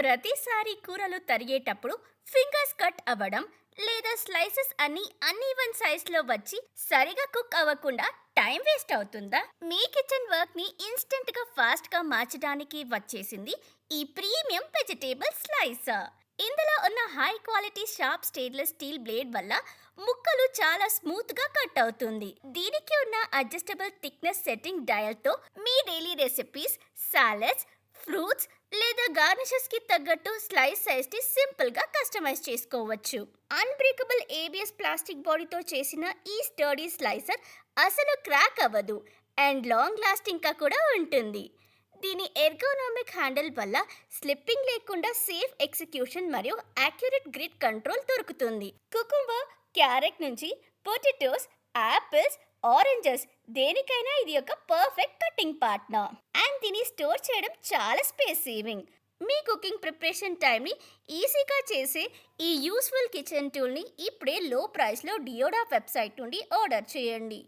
ప్రతిసారి కూరలు తరిగేటప్పుడు fingers cut అవ్వడం లేదా స్లైసెస్ అన్ని అన్ఈవెన్ సైజ్లో వచ్చి సరిగా కుక్ అవ్వకుండా టైం వేస్ట్ అవుతుందా? మీ కిచెన్ వర్క్ ని ఇన్స్టెంట్ గా ఫాస్ట్ గా మార్చడానికి వచ్చేసింది ఈ ప్రీమియం వెజిటేబుల్ స్లైసర్. ఇందులో ఉన్న high quality sharp stainless steel blade వల్ల ముక్కలు చాలా స్మూత్ గా కట్ అవుతుంది. దీనికి ఉన్న అడ్జస్టబుల్ థిక్నెస్ సెట్టింగ్ డయల్ తో మీ డైలీ రెసిపీస్, సాలెడ్స్, ఫ్రూట్స్ లేదా గార్నిషెస్ కి తగ్గట్టు స్లైస్ సైజ్ ని సింపుల్ గా కస్టమైజ్ చేసుకోవచ్చు. అన్బ్రేకబుల్ ఏబిఎస్ ప్లాస్టిక్ బాడీతో చేసిన ఈ స్టర్డీ స్లైసర్ అసలు క్రాక్ అవ్వదు అండ్ లాంగ్ లాస్టింగ్ గా కూడా ఉంటుంది. దీని ఎర్గోనామిక్ హ్యాండిల్ వల్ల స్లిప్పింగ్ లేకుండా సేఫ్ ఎగ్జిక్యూషన్ మరియు యాక్యురేట్ గ్రిడ్ కంట్రోల్ దొరుకుతుంది. కుకుంబర్, క్యారెట్ నుంచి పొటాటోస్, యాపిల్స్, ఆరెంజెస్ దేనికైనా ఇది ఒక పర్ఫెక్ట్ కటింగ్ పార్ట్నర్. అండ్ దీన్ని స్టోర్ చేయడం చాలా స్పేస్ సేవింగ్. మీ కుకింగ్ ప్రిపరేషన్ టైంని ఈజీగా చేసే ఈ యూస్ఫుల్ కిచెన్ టూల్ని ఇప్పుడే లో ప్రైస్లో డియోడా వెబ్సైట్ నుండి ఆర్డర్ చేయండి.